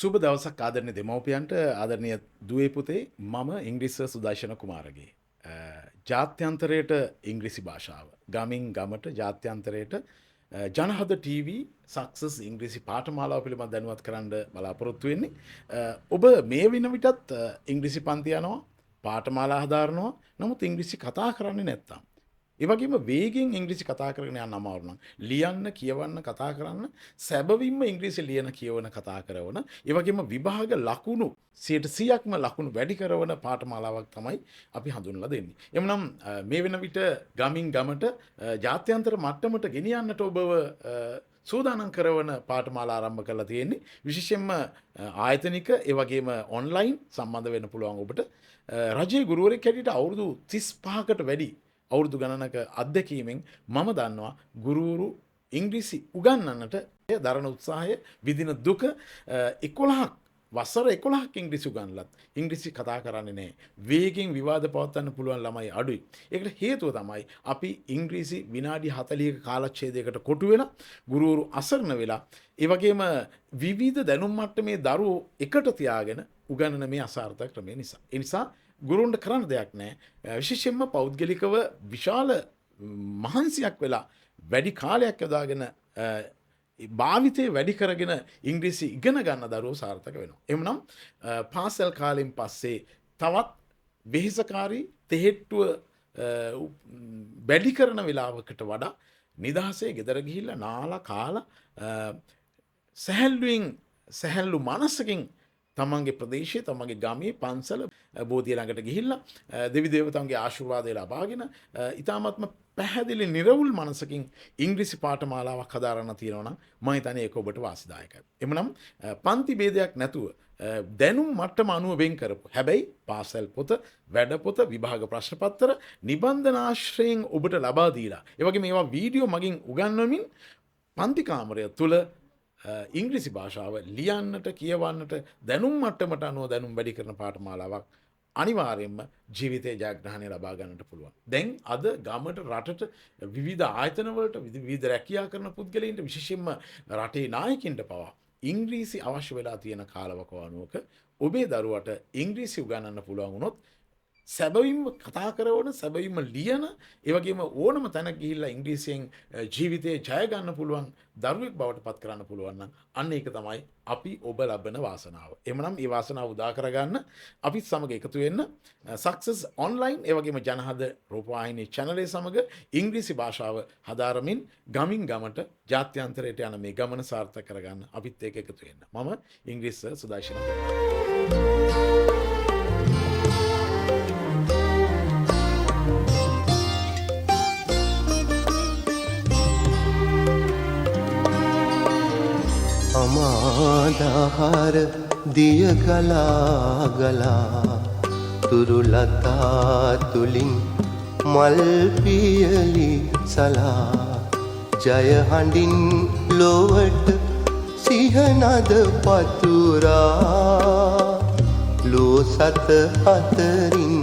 සුබ දවසක් ආදරණීය දෙමව්පියන්ට ආදරණීය දුවේ පුතේ මම ඉංග්‍රීසි සුදර්ශන කුමාරගේ ජාත්‍යන්තරයට ඉංග්‍රීසි භාෂාව ගමින් ගමට ජාත්‍යන්තරයට ජනහද ටීවී සක්සස් ඉංග්‍රීසි පාඨමාලාව පිළිබඳව දැනුවත් කරන්න බලාපොරොත්තු වෙන්නේ ඔබ මේ වෙන විටත් ඉංග්‍රීසි පන්ති යනවා පාඨමාලා හදාරනවා නමුත් ඉංග්‍රීසි කතා කරන්නේ නැත්තම් ඒ වගේම වේගෙන් ඉංග්‍රීසි කතා කරගෙන යන්න අමාරු නම් ලියන්න කියවන්න කතා කරන්න සැබවින්ම ඉංග්‍රීසි ලියන කියවන කතා කරන ඒ වගේම විභාග ලකුණු 100%ක්ම ලකුණු වැඩි කරන පාඨමාලාවක් තමයි අපි හඳුන්වලා දෙන්නේ. එhmenan මේ වෙන විට ගමින් ගමට ජාත්‍යන්තර මට්ටමට ගෙනියන්නට ඔබව සූදානම් කරන පාඨමාලා ආරම්භ කරලා තියෙන්නේ. විශේෂයෙන්ම ආයතනික ඒ වගේම ඔන්ලයින් සම්බන්ධ වෙන්න පුළුවන් ඔබට රජයේ ගුරුවරයෙක් හැටියට අවුරුදු 35කට වැඩි අවුරුදු ගණනක අත්දැකීමෙන් මම දන්නවා ගුරුවරු ඉංග්‍රීසි උගන්වන්නට දරන උත්සාහය විදින දුක 11ක් වසර 11ක් ඉංග්‍රීසි උගන්ලත් ඉංග්‍රීසි කතා කරන්නේ නැහැ. වේගෙන් විවාද පවත්වන්න පුළුවන් ළමයි අඩුයි. ඒකට හේතුව තමයි අපි ඉංග්‍රීසි විනාඩි 40ක කාලච්ඡේදයකට කොටු වෙලා ගුරුවරු අසරණ වෙලා ඒ වගේම විවිධ දැනුම් මට්ටමේ දරුවෝ එකට තියාගෙන උගන්වන මේ අසාර්ථක ක්‍රමය නිසා. ඒ නිසා ගුරුන්ට කරන්න දෙයක් නැහැ. විශේෂයෙන්ම පෞද්ගලිකව විශාල මහන්සියක් වෙලා වැඩි කාලයක් යොදාගෙන භාවිතේ වැඩි කරගෙන ඉංග්‍රීසි ඉගෙන ගන්න දරුවෝ සාර්ථක වෙනවා. එhmenan පාසල් කාලෙන් පස්සේ තවත් වෙහෙසකාරී තෙහෙට්ටුව වැඩි කරන වෙලාවකට වඩා නිදහසේ ගෙදර ගිහිල්ලා නාලා කාලා සැහැල්ලු මනසකින් තමන්ගේ ප්‍රදේශයේ තමන්ගේ ගමේ පන්සල බෝධිය ළඟට ගිහිල්ලා දෙවි දේවතාවුන්ගේ ආශිර්වාදය ලබාගෙන ඊටාත්ම පැහැදිලි නිර්වුල් මනසකින් ඉංග්‍රීසි පාඨමාලාවක් හදාරන්න තියෙනවා නම් මම හිතන්නේ ඒක ඔබට වාසිදායකයි. එhmenan පන්ති ભેදයක් නැතුව දැනුම් මට්ටම අනුව වෙන් කරපු. හැබැයි පාසල් පොත, වැඩ පොත, විභාග ප්‍රශ්න පත්‍ර නිබන්ධන ආශ්‍රයෙන් ඔබට ලබා දීලා. ඒ වගේ මේවා වීඩියෝ මගින් උගන්වමින් පන්ති කාමරය තුල ඉංග්‍රීසි භාෂාව ලියන්නට කියවන්නට දැනුම් මට්ටමට අනුව දැනුම් වැඩි කරන පාඨමාලාවක් අනිවාර්යයෙන්ම ජීවිතයේ ජයග්‍රහණය ලබා ගන්නට පුළුවන්. දැන් අද ගමට රටට විවිධ ආයතන වලට විවිධ රැකියා කරන පුද්ගලයින්ට විශේෂයෙන්ම රටේ නායකින්ට පවා ඉංග්‍රීසි අවශ්‍ය වෙලා තියෙන කාලවකවානුවක ඔබේ දරුවට ඉංග්‍රීසි උගන්වන්න පුළුවන් වුණොත් සැබවින්ම කතා කරන සැබවින්ම ලියන ඒ වගේම ඕනම තැනක ගිහිල්ලා ඉංග්‍රීසියෙන් ජීවිතේ ජය ගන්න පුළුවන් දරුවෙක් බවට පත් කරන්න පුළුවන් නම් අන්න ඒක තමයි අපි ඔබ ලබන වාසනාව. එhmenan මේ වාසනාව උදා කරගන්න අපිත් සමග එකතු වෙන්න සක්සස් ඔන්ලයින් ඒ වගේම ජනහද රූපවාහිනී channel සමග ඉංග්‍රීසි භාෂාව හදාරමින් ගමින් ගමට ජාත්‍යන්තරයට යන මේ ගමන සාර්ථක කරගන්න අපිත් එක්ක එකතු වෙන්න. මම ඉංග්‍රීසි සුදර්ශන අමාදහර දිය ගලා ගලා තුරුලතා තුලින් මල් පියලි සලා ජය හඬින් ලොවට සිහනද පතුරා ලෝ සත අතරින්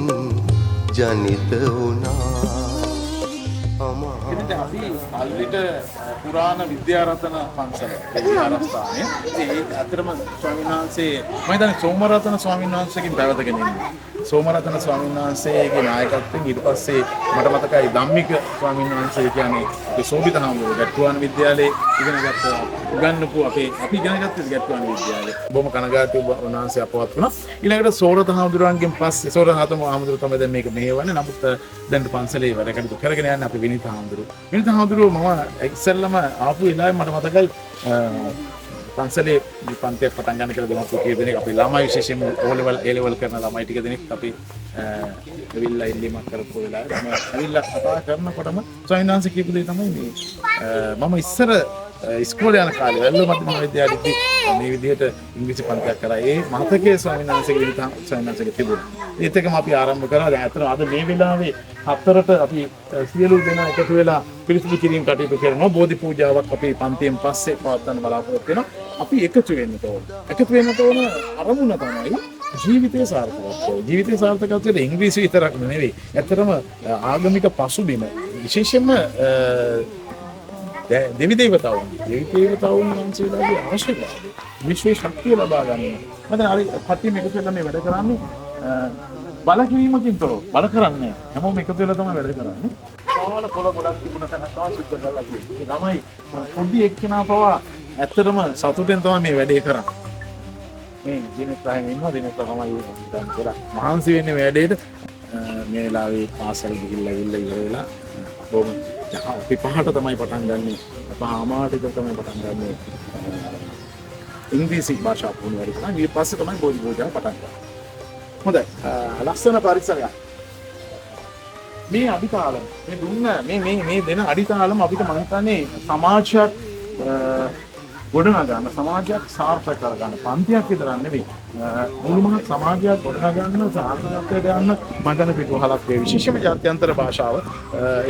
ජනිත වුණා. අපි පල්ලිට පුරාණ විද්‍යාරතන පන්සල විද්‍යාරස්ථානය. ඒ අතරම ස්වාමීන් වහන්සේ මම හිතන්නේ සෝමරතන ස්වාමීන් වහන්සේගෙන් පැවතගෙන ඉන්නේ. සෝමරතන ස්වාමීන් වහන්සේගේ නායකත්වයෙන් ඊට පස්සේ මට මතකයි ධම්මික ස්වාමීන් වහන්සේ කියන්නේ ඒ සෝබිත හාමුදුරුවෝ ගැට්ටුවාන විද්‍යාලයේ ඉගෙනගත්ත උගන්වපු අපි ඉගෙනගත්ත ගැට්ටුවාන විද්‍යාලයේ බොහොම කනගාටු වුණාන්සේ අපවත් වුණා. ඊළඟට සෝරත හාමුදුරුවන්ගෙන් පස්සේ සෝරත හාමුදුරුවෝ තමයි දැන් මේක මෙහෙවන්නේ. නමුත් දැන් පන්සලේ වැඩ කටයුතු කරගෙන යන්නේ අපි විනිත හාමුදුරුවෝ. විනිත හාමුදුරුවෝ මම ඉස්සෙල්ලම ආපු වෙලාවේ මට මතකයි පන්සලේ පන්තියක් පටන් ගන්න කියලා දෙමව්පියෝ කී දෙනෙක් අපි ළමයි විශේෂයෙන්ම A-level කරන ළමයි ටික දෙනෙක් අපි ඇවිල්ලා ඉල්ලීමක් කරපු වෙලාවේ මම ඇවිල්ලා කතා කරනකොටම ස්වාමීන් වහන්සේ කියපු දේ තමයි මේ මම ඉස්සර ඉස්කෝලේ යන කාලේ වැල්ලෝ මධ්‍යම විද්‍යාලයේදී මේ විදිහට ඉංග්‍රීසි පන්තියක් කරා. ඒ මතකයේ ස්වාමීන් වහන්සේගේ විදිහට ස්වාමීන් වහන්සේගේ තිබුණා. ඒත් එකම අපි ආරම්භ කරා. දැන් අතන අද මේ වෙලාවේ 4ට අපි සියලු දෙනා එකතු වෙලා පිරිසිදු කිරීම කටයුතු කරනවා. බෝධි පූජාවක් අපි පන්තියෙන් පස්සේ පවත්වන්න බලාපොරොත්තු වෙනවා. අපි එකතු වෙන්න ඕන. එකතු වෙන්න ඕන අරමුණ තමයි ජීවිතය සාර්ථකත්වය. ජීවිතය සාර්ථකත්වයට ඉංග්‍රීසි විතරක් නෙවෙයි. ඇත්තටම ආගමික පසුබිම විශේෂයෙන්ම දෙවි දේවතාවුන් වහන්සේලාගේ ආශිර්වාදය විශ්වයේ ශක්තිය ලබා ගන්න. මම දැන් හරි කට්ටිය මේක කියලා මේ වැඩ කරන්නේ බල කිරීමකින් තොරව බල කරන්නේ හැමෝම එකතු වෙලා තමයි වැඩ කරන්නේ. සාමාන්‍ය පොළ ගොඩක් තිබුණ තැනක් තමයි සුද්ධ කරලා තියෙන්නේ. ළමයි පොඩි එක්කෙනා පවා ඇත්තටම සතුටෙන් තමයි මේ වැඩේ කරන්නේ. මේ දිනෙත් රහින් ඉන්නවා දිනෙත් තමයි දැන් කියලා මහන්සි වෙන්නේ වැඩේට. මේ වෙලාවේ පාසල් ගිහිල්ලා ඉවර වෙලා බොහොම අපි පහට තමයි පටන් ගන්නෙ. පහමාට තමයි පටන් ගන්නෙ. ඉංග්‍රීසි භාෂාව පුහුණු කරලා ඊට පස්සේ තමයි බෝධි පූජාව පටන් ගන්නේ. හොඳයි. ලස්සන පරිසරයක්. මේ අඩිතාලම මේ දුන්න මේ දෙන අඩිතාලම අපිට මම හිතන්නේ සමාජයක් ගොඩනගා ගන්න සමාජයක් සාර්ථක කරගන්න පන්තියක් විතරක් නෙවෙයි මුළුමහත් සමාජයක් ගොඩනගා ගන්න සාර්ථකත්වයට යන්න මම හිතන්නේ පිටුවහලක් වේ විශේෂයෙන්ම ජාත්‍යන්තර භාෂාව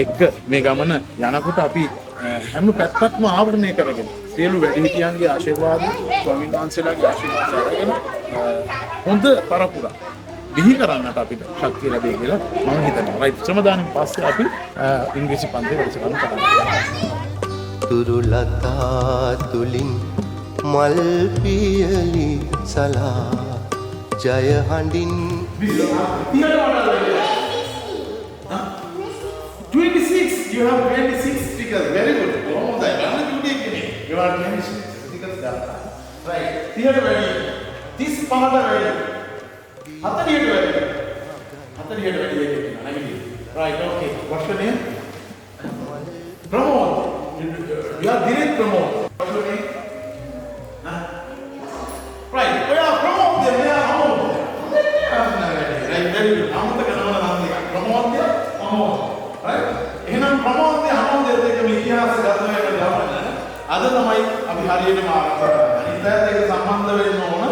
එක්ක මේ ගමන යනකොට අපි හැම පැත්තක්ම ආවරණය කරගෙන සියලු වැඩිහිටියන්ගේ ආශිර්වාද ස්වාමීන් වහන්සේලාගේ ආශිර්වාද අරගෙන හොඳ පරපුරක් බිහි කරන්නට අපිට ශක්තිය ලැබෙයි කියලා මම හිතනවා. රයිට් ශ්‍රමදානෙන් පස්සේ අපි ඉංග්‍රීසි පන්තියේ වැඩසටහන පටන් ගන්නවා. තුරුලතා තුලින් මල් පියලි සලා ජය හඬින් 26 you have 26 stickers very good oh that one duty again you are 26 stickers data right theater ready this part ready hatariයට වැඩි right okay what's your name Pramod you are Dinesh Pramod what's your name right oh yeah Pramod there yeah Pramod right very good අමතක කරනවා නම් Pramod right එහෙනම් Pramod දෙක මේ ඉතිහාස ගතවේක ගමන අද තමයි අපි හරියටම ආරම්භ කරන්නේ අනිත් පැත්තට ඒක සම්බන්ධ වෙන්න ඕන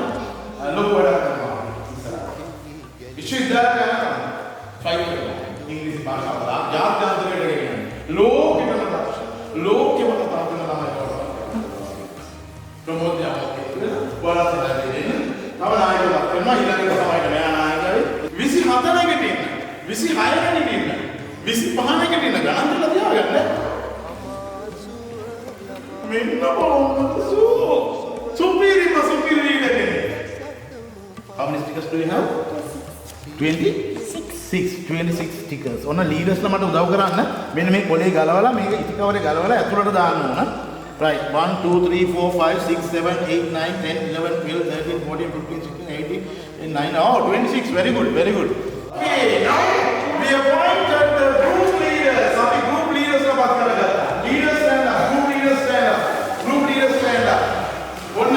ලොකු වැඩක් කරනවා විශ්වවිද්‍යාලය යනවා ෆයිල් කරනවා ඉංග්‍රීසි භාෂාව ජාත්‍යන්තරයට ගෙනියන්න ලෝකෙම තාක්ෂණ ලෝකෙම තාක්ෂණ ළමයි ප්‍රමෝද් යාමෝකේ වලත් දැනෙන්නේ තව නායකයෙක් වෙනවා ඊළඟට තමයි මෙයා නායකයි 27 කට ඉන්න 26 කට ඉන්න 25 කට ඉන්න ගණන් කරලා තියාගන්න මෙන්න බලන්න සුපිරිම කෙනෙක් how many stickers do you have 26 stickers. ඔන්න ලීඩර්ස් ලා මට උදව් කරන්න. මෙන්න මේ කොලේ ගලවලා මේක ඉති කවරේ ගලවලා ඇතුළට දාන්න ඕන. right 1 2 3 4 5 6 7 8 9 10 11 12 13 14 15 16 18 19 oh 26 very good okay now we appointed the group leaders. අපි group leaders ලා පත් කරගත්තා. leaders stand up group leaders stand up ඔන්න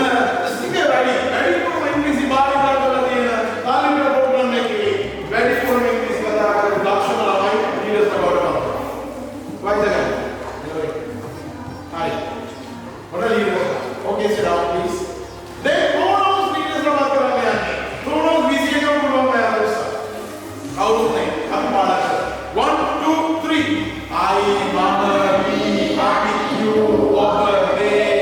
sticker ready for ඉංග්‍රීසි භාෂාව කරලා තියෙන තාලිම ප්‍රෝග්‍රෑම් එකේ ready for ඉංග්‍රීසි කතා කරන දක්ෂම ළමයි leaders ලා බවට පත් වෙනවා. right again hi what are leaders okay sit down please then photos leaders ලා පත් කරන්න යන්නේ photos busy එකම පුළුවන් නෑ how to play අපි පාඩම් 1 2 3 I mama we happy you over there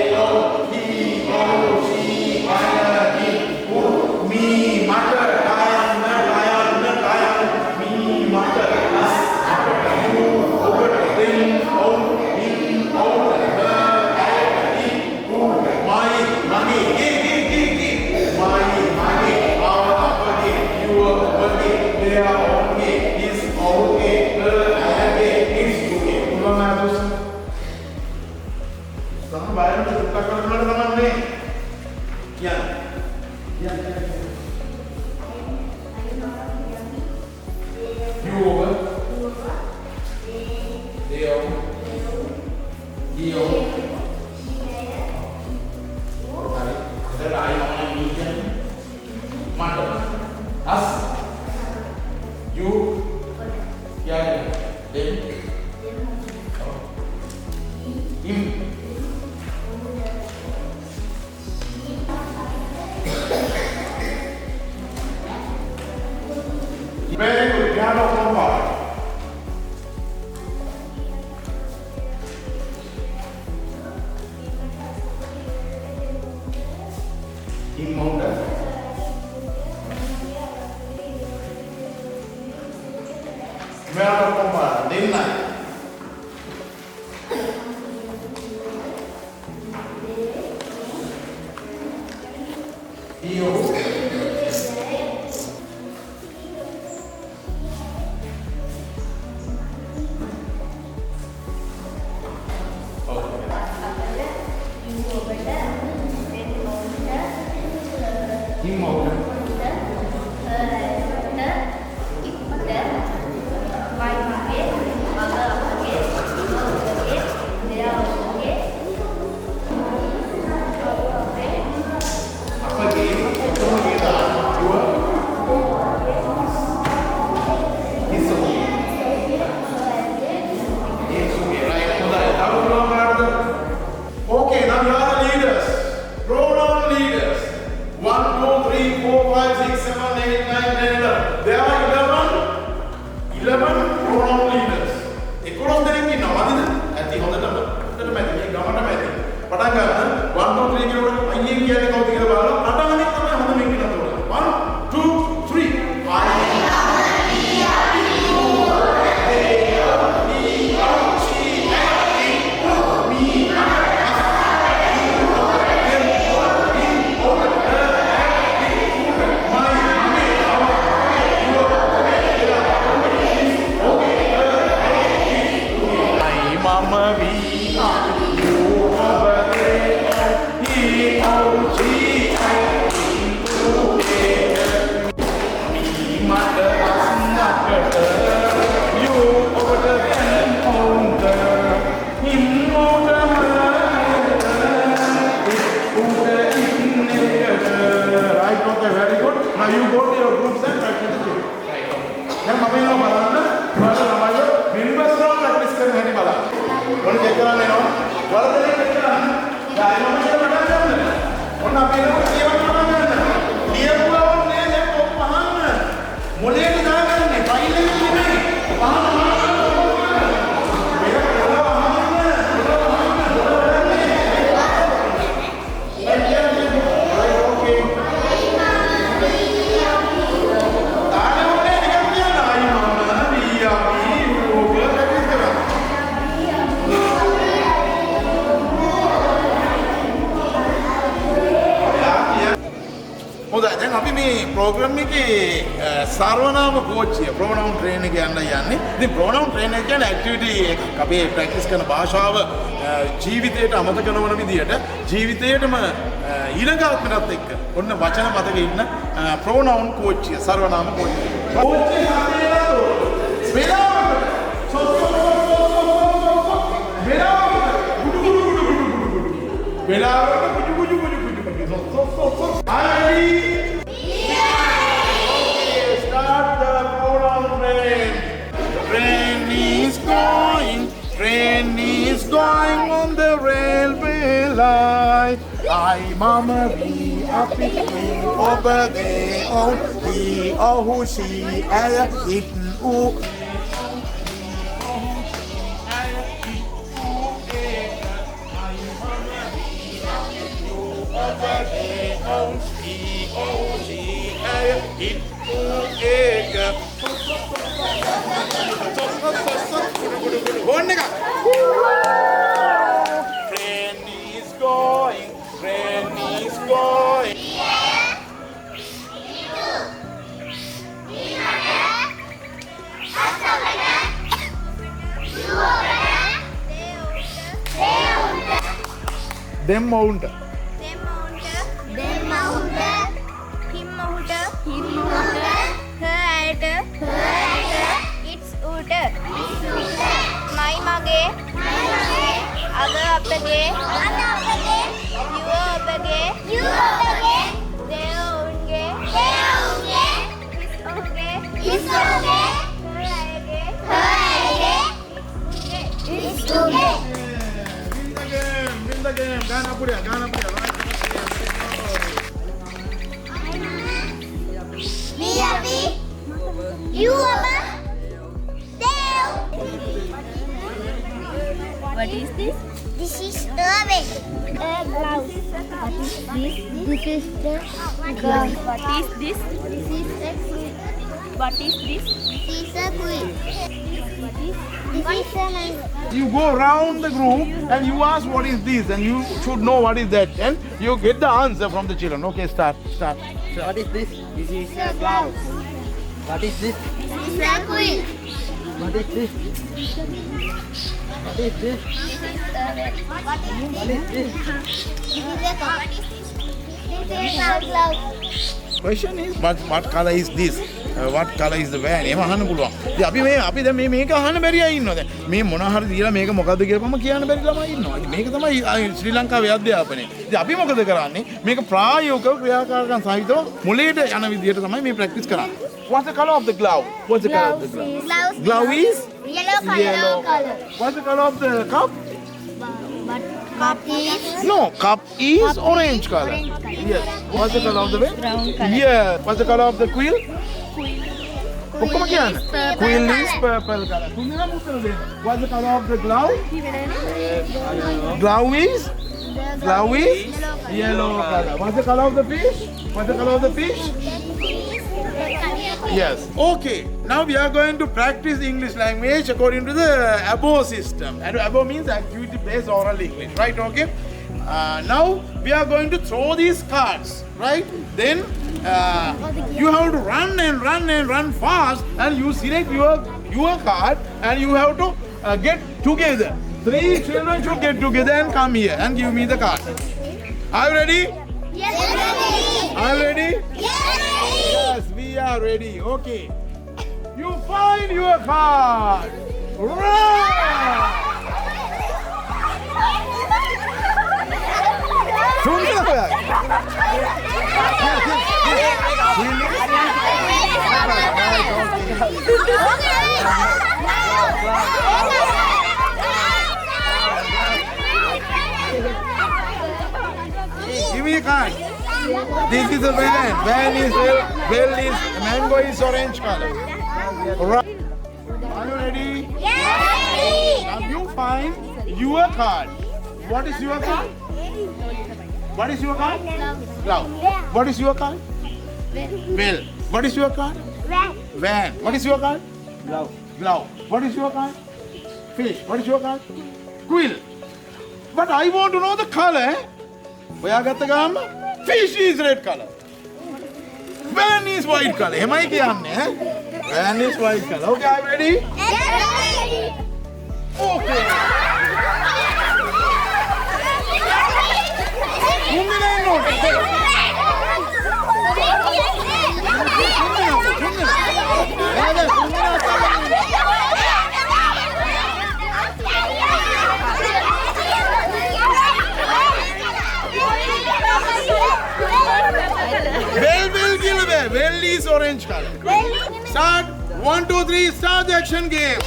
Very good. Piano compa. Immortal. Piano compa. Dinna. Okay, now you are the leaders. Pronoun leaders. 1, 2, 3, 4, 5, 6, 7, 8, 9, 10, 11. There are 11 pronoun leaders. 11 දෙනෙක් ඉන්නවා. වදින? ඇති හොඳටම. හොඳටම ඇති. මේ ගමනටම ඇති. පටන් ගන්න. 1, 2, 3 කියනකොට අයියෙන් කියන්නේ කවුද කියලා බලලා අටවෙනි තමයි හොඳ මේක නතර. 1, 2, 3. Now you go to your groups and practice it. දැන් මම එනවා බලන්න. ඔයාලා ළමයිෝ members නම් practice කරන හැටි බලන්න. ඔන්න check කරන්න එනවා. වලදේ check කරන්න. දැන් මම කියලා පටන් ගන්න. ඔන්න අපි එනවා කියවන්න පටන් ගන්න. ලියපුවම නේ දැන් ඔක් පහන්න. මොලේට දාගන්නේ ෆයිල් එකේ නෙමෙයි. පහන්න. හොඳයි දැන් අපි මේ ප්‍රෝග්‍රෑම් එකේ සර්වනාම කෝච්චිය ප්‍රොනවුන් ට්‍රේන් එක යන්න යන්නේ. ඉතින් ප්‍රොනවුන් ට්‍රේන් එක කියන්නේ ඇක්ටිවිටි එකක්. අපි ප්‍රැක්ටිස් කරන භාෂාව ජීවිතයට අමතක කරන විදියට ජීවිතේටම ඊළඟාත්මකත් එක්ක ඔන්න වචන මතක ඉන්න ප්‍රොනවුන් කෝච්චිය සර්වනාම කෝච්චිය. කෝච්චිය හදේලා වෙලාවට කුජු start the pronoun train. Train is going on the railway line. I mama be up over there. Oh, he, oh, she, it, ooh. Train is going. Them mount. It's උට මයි මගේ අද අපගේ යුව ඔබගේ දෙව ඔවුන්ගේ හිස් ඔහුගේ හර් අයගේ it's උගේ Win the game. Gana puria. Me happy. You Abba. Dev. What is this? This is a bed. A blouse. What is this? This is the glove. What is this? This is a What is this? This is a quill. What is a mango? You go around the group and you ask what is this, and you should know what is that, and you get the answer from the children. Okay, start. What is this? This is a blouse. What is this? This is a quill. What is this? What is this? This is a What is this? This is a cup. This is a glove. Question is what color is this? What color is the van? එහෙම අහන්න පුළුවන්. ඉතින් අපි දැන් මේක අහන්න බැරි අය ඉන්නවා දැන්. මේ මොන හරි දීලා මේක මොකද්ද කියලාම කියන්න බැරි ළමයි ඉන්නවා. ඉතින් මේක තමයි ශ්‍රී ලංකාවේ අධ්‍යාපනය. ඉතින් අපි මොකද කරන්නේ? මේක ප්‍රායෝගිකව ක්‍රියාකාරකම් සහිතව මුලයට යන විදිහට තමයි මේ ප්‍රැක්ටිස් කරන්නේ. What's the color of the glove? What's the color of the glove? Glove is Yellow color. What's the color of the cup? But cup is No, cup is orange color. Orange color. Yes. What's the color of the van? Brown color. Yeah. What's the color of the quill? ඔක්කොම කියන්න. purple Quill is color. purple color. තුන්දෙනාම උත්තර දෙන්න. What's the color of the glove? Glove is yellow color. What's the color of the fish? What's the color of the fish? Yes. Okay. Now we are going to practice English language according to the ABO system. And ABO means activity-based oral English, right? Okay. Now we are going to throw these cards, right? Then you have to run fast, and you select your card, and you have to get together. 3 children should get together and come here and give me the card. Are you ready? Yes. Are you ready? Yes. Yes, we are ready. Okay. You find your card. Run! Give me a card. This is a van. Van is well is mango is orange color. Right. Are you ready? Now you find your card. What is your card? What is your card? Glove. What is your card? Bell. What is your card? Van. What is your card? Glove. Glove. What is your card? Fish. What is your card? Quill. But I want to know the color. ඔයාගත්ත ගාම fish is red color. Van is white color. එමයි කියන්නේ ඈ. Van is white color. Okay, are you ready? Okay. තුන්දෙනා Well, Gilbert. Well is orange color. Start. 1, 2, 3. Start the action game.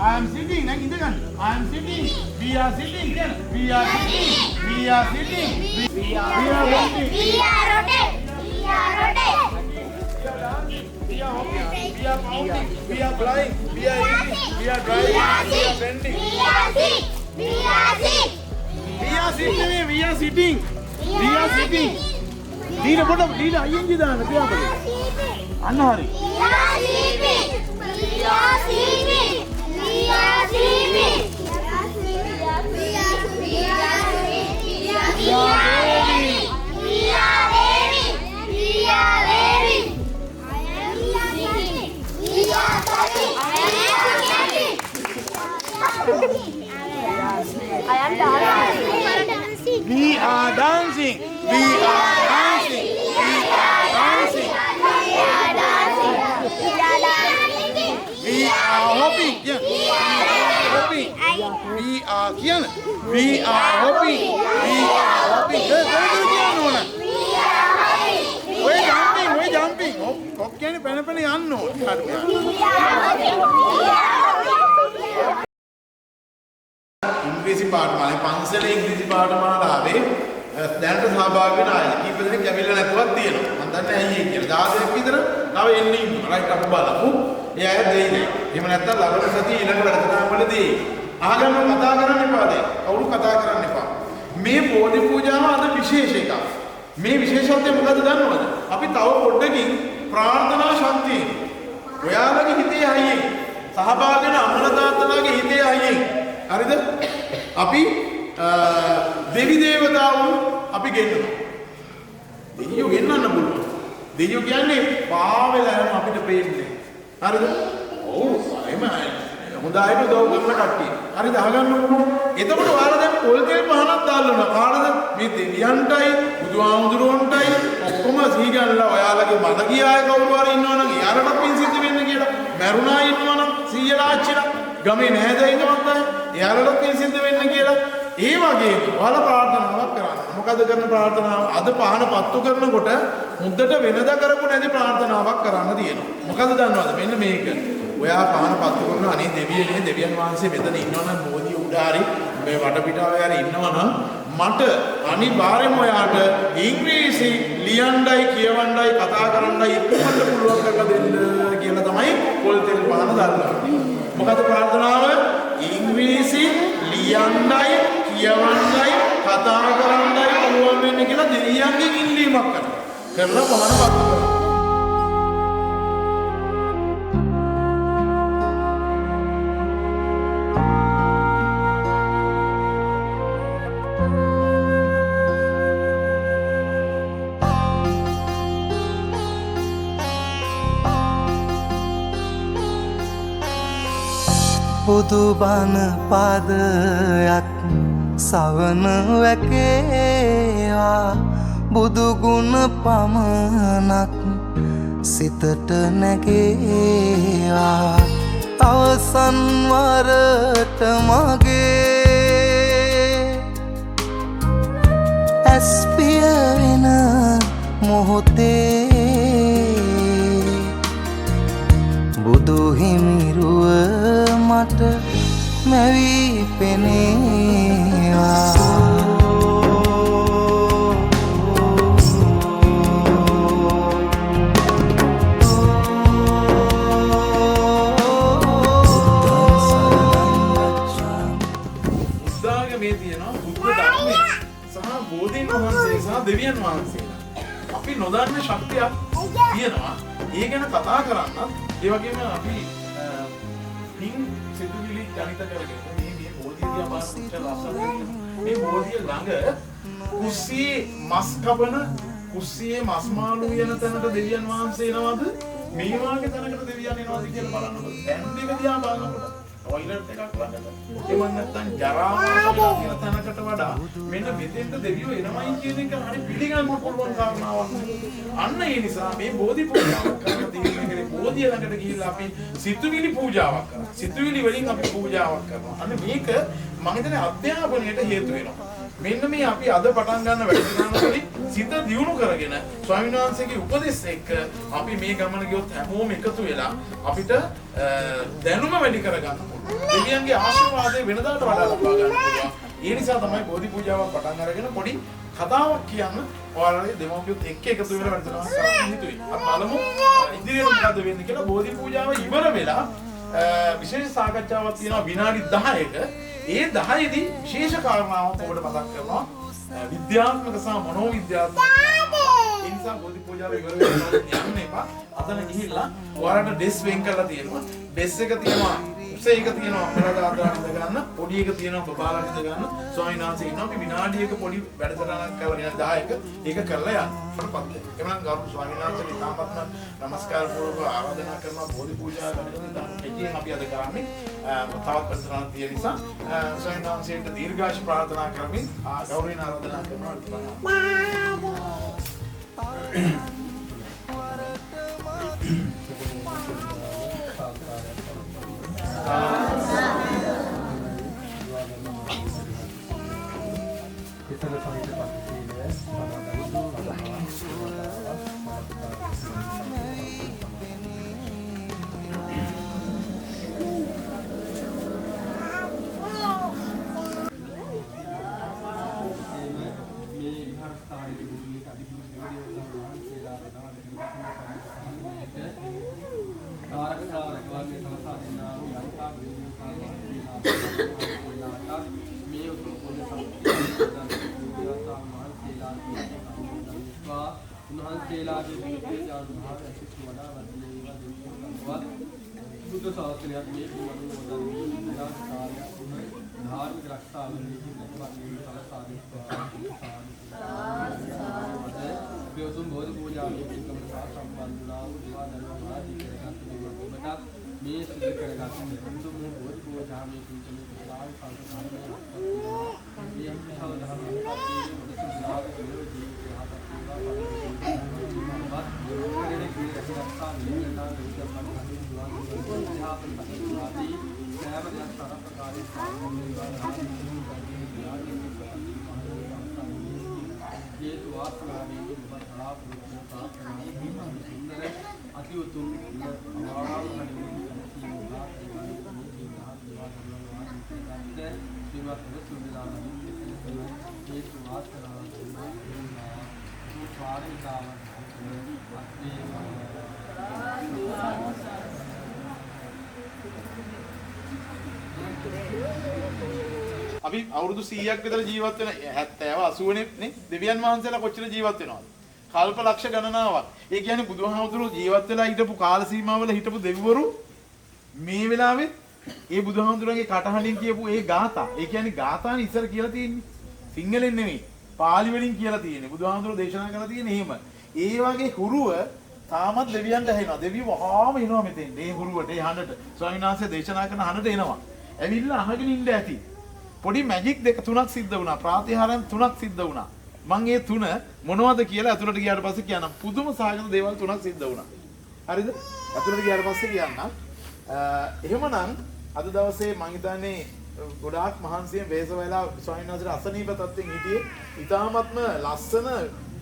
I am sitting. I am sitting. We are sitting. We are sitting. We are sitting. We are walking. We are dancing. We are hopping. We are mounting. We are flying. We are eating. We are driving. We are bending. We are sitting. We are sitting. We are sitting. Dina put up. Dina, ayyanji dana. Kya bole? Anna hari. We are sleeping. We are sleeping. We are sleeping. We are We are dancing. We are dancing. We are dancing. We are hopping. Yeah. We are hopping. We are kiyan. We are hopping. We are hopping. We're jumping. We're jumping. Oh, කියන්නේ පැන පැන යන්න ඕනේ. ඉංග්‍රීසි පාඨමාලාවේ පන්සලේ ඉංග්‍රීසි පාඨමාලාවේ දැනට සහභාගී වෙන අය කීප දෙනෙක් ඇවිල්ලා නැතුවක් තියෙනවා. මම දන්නේ ඇයි ඒ කියලා. 10 දෙනෙක් විතර තව එන්නේ ඉන්නවා. රයිට් අපි බලමු. ඒ අය දෙයි නෑ. එහෙම නැත්නම් ළඟට සතිය ඊළඟ වැඩසටහන් වලදී ආගම කතා කරන්න එපා දෙයි. කවුරු කතා කරන්න එපා. මේ බෝධි පූජාව අද විශේෂ එකක්. මේ විශේෂත්වය මොකද දන්නවද? අපි තව පොඩ්ඩකින් ප්‍රාර්ථනා ශක්තිය ඔයාලගේ හිතේ අයියෙන් සහභාගී වෙන අම්මලා තාත්තලාගේ හිතේ අයියෙන් හරිද? අපි දෙවි දේවතාවුන් අපි ගෙන්නනවා. දෙවියෝ ගෙන්නන්න පුළුවන්. දෙවියෝ කියන්නේ පාවෙලා යන අපිට පේන්නේ. හරිද? ඔව් එහෙම හොඳයිට උදව් කරන කට්ටිය. හරිද? අහගන්නකො. එතකොට ඔයාලා දැන් පොල් තෙල් පහනක් දාලා කාටද? මේ දෙවියන්ටයි බුදුහාමුදුරුවන්ටයි ඔක්කොම සීගන්ලා ඔයාලගේ මත ගියාය කවුරු හරි ඉන්නවනම් එයාලට පින් සිද්ධ වෙන්න කියලා. මරුණා ඉන්නවනම් සීයලා ආච්චිලා ගමේ නැහැදෙයිනවත් අය එයාලට පින් සිද්ධ වෙන්න කියලා. ඒ වගේ ඔයාලා ප්‍රාර්ථනාවක් කරන්න. මොකද කරන ප්‍රාර්ථනාව? අද පහන පත්තු කරනකොට මුද්දට වෙනදා කරපු නැති ප්‍රාර්ථනාවක් කරන්න තියෙනවා. මොකද දන්නවද? මෙන්න මේක. ඔයා පහන පත්තු කරන අනේ දෙවියනේ දෙවියන් වහන්සේ මෙතන ඉන්නවනම් බෝධිය උඩ හරි මේ වටපිටාවේ හරි ඉන්නවනම් මට අනිවාර්යයෙන්ම ඔයාට ඉංග්‍රීසි ලියන්නයි කියවන්නයි කතා කරන්නයි ඉක්මනට පුළුවන් කරලා දෙන්න කියලා තමයි පොල් තෙල් පහන දාන්නේ. මොකද ප්‍රාර්ථනාව? ඉංග්‍රීසි ලියන්නයි කියවන්නයි කතා කරන්නයි පුළුවන් වෙන්නේ කියලා දෙවියන්ගෙන් ඉල්ලීමක් කරනවා. කරලා පහන පත්තු කරනවා. බුදුබණ පාදයක් සවන වැකේවා බුදුගුණ පමණක් සිතට නැගේවා අවසන් වරට මගේ ඇස්පිය වෙන මොහොතේ බුදු හිමිරුව මට මැවී පෙනේවා බුද්ධාගමේ තියෙනවා බුද්ධ ධර්මය සහ බෝධීන් වහන්සේ සහ දෙවියන් වහන්සේලා. අපි නොදන්න ශක්තියක් තියෙනවා. ඒ ගැන කතා කරන්නත් ඒ වගේම අපි පින් සිතුවිලි ජනිත කරගෙන මේ බෝධිය දිහා බලනකොට ලස්සන මේ බෝධිය ළඟ කුස්සියේ මස් කපන කුස්සියේ මස් මාළු යන තැනට දෙවියන් වහන්සේ එනවද මේ වාගේ තැනකට දෙවියන් එනවද කියලා බලනකොට දැන් දෙක දිහා බලනකොට ටොයිලට් එකක් ළඟට එහෙම නැත්නම් ජරා කියන තැනකට වඩා මෙන්න මෙතෙන්ට දෙවියෝ එනවයි කියන එක හරි පිළිගන්න පුළුවන් කාරණාවක්. අන්න ඒ නිසා මේ බෝධි පූජාවක් කරන තීරණය බෝධිය ළඟට ගිහිල්ලා අපි සිතුවිලි පූජාවක් කරනවා. සිතුවිලි වලින් අපි පූජාවක් කරනවා. අන්න මේක මම හිතන්නේ අධ්‍යාපනයට හේතු වෙනවා. මෙන්න මේ අපි අද පටන් ගන්න වැඩසටහනවලදී සිත දියුණු කරගෙන ස්වාමීන් වහන්සේගේ උපදෙස් එක්ක අපි මේ ගමන ගියොත් හැමෝම එකතු වෙලා අපිට දැනුම වැඩි කරගන්න පුළුවන්. දෙවියන්ගේ ආශිර්වාදය වෙනදාට වඩා ලබා ගන්න පුළුවන්. ඒ නිසා තමයි බෝධි පූජාවක් පටන් අරගෙන පොඩි කතාවක් කියන්න ඔයාලගේ දෙමව්පියොත් එක්ක එකතු වෙලා වැඩසටහනක් කරන්න හිතුවේ. අපි බලමු ඉදිරියට මොකද වෙන්නේ කියලා. බෝධි පූජාව ඉවර වෙලා විශේෂ සාකච්ඡාවක් තියෙනවා විනාඩි 10ක. ඒ 10ෙදි විශේෂ කාරණාවක් ඔබට මතක් කරනවා. විද්‍යාත්මක සහ මනෝවිද්‍යාත්මක. ඒ නිසා බෝධි පූජාව ඉවර වෙනවා යන්න එපා. අතන ගිහිල්ලා ඔයාලට ඩෙස් වෙන් කරලා තියෙනවා. ඩෙස් එක තියෙනවා උසේ එක තියෙනවා අපරාධ ආදාන ඉඳ ගන්න. පොඩි එක තියෙනවා බබාලා ඉඳ ගන්න. ස්වාමීන් වහන්සේ ඉන්නවා. අපි විනාඩියක පොඩි වැඩසටහනක් කරලා විනාඩි 10ක ඒක කරලා යන්න. අපරපත්. එමනම් ගරු ස්වාමීන් වහන්සේට ඉතාමත්ම නමස්කාර පූර්වක ආරාධනා කරනවා බෝධි පූජා කරන දෙයෙන් අපි අද කරන්නේ තවත් ප්‍රශ්න තියෙන නිසා ස්වාමීන් වහන්සේට දීර්ඝායුෂ ප්‍රාර්ථනා කරමින් ගෞරවයෙන් ආරාධනා කරනවා. මාර්ගයේ සලසා දෙනා වූ යන්තා වේදිකා මාර්ගයේ මේ උතුම් පොළේ සම්පූර්ණ උන්වහන්සේලාගේ ජීවිතය ආනුභාව ඇසිත වඩා වර්ධනය වේවා බුද්ධ ශාසනයත් මේ වුණු වදන් කාර්යයක් වුණ ධාර්මික රක්ෂාවලදී ලැබවන්නේ සලසා දෙවතුන් බෝධි පූජාවේ පින්කම සහ සම්බන්ධනා වූ දේවා දරුවා ආදී කරගත් දෙවියන්ට මේ සිදු කරගත් හින්දු මේ බෝධි පූජාවේ පින්කම සලාල් සංස්කාරයේ මේ අන්තිම ධර්මයේ පරිදි මුදසුනාගේ ජීවිතය अति उत्तम අපි අවුරුදු 100ක් විතර ජීවත් වෙන 70 80 නේ දෙවියන් වහන්සේලා කොච්චර ජීවත් වෙනවද? කල්ප ලක්ෂ ගණනාවක්. ඒ කියන්නේ බුදුහාමුදුරුවෝ ජීවත් වෙලා හිටපු කාල සීමාවල හිටපු දෙවිවරු මේ වෙලාවේ ඒ බුදුහාමුදුරුවන්ගේ කටහඬින් කියපු ඒ ගාථා. ඒ කියන්නේ ගාථානේ ඉස්සර කියලා තියෙන්නේ. සිංහලෙන් නෙමෙයි. පාලි වලින් කියලා තියෙන්නේ. බුදුහාමුදුරුවෝ දේශනා කරලා තියෙන්නේ එහෙම. ඒ වගේ හුරුව තාමත් දෙවියන්ට ඇහෙනවා. දෙවියෝ වහාම එනවා මෙතෙන්. මේ හුරුවට, ඒ හඬට. ස්වාමීන් වහන්සේ දේශනා කරන හඬට එනවා. ඇවිල්ලා අහගෙන ඉන්න ඇති. පොඩි මැජික් දෙක තුනක් සිද්ධ වුණා. ප්‍රාතිහාරයන් තුනක් සිද්ධ වුණා. මම ඒ තුන මොනවද කියලා අතුලට ගියාට පස්සේ කියන්නම්. පුදුම සාගත දේවල් තුනක් සිද්ධ වුණා. හරිද? අතුලට ගියාට පස්සේ කියන්නම්. එහෙමනම් අද දවසේ මම හිතන්නේ ගොඩාක් මහන්සියෙන් වේස වෙලා ස්වාමීන් වහන්සේට අසනීප තත්ත්වෙන් හිටියේ. ඊටාත්ම ලස්සන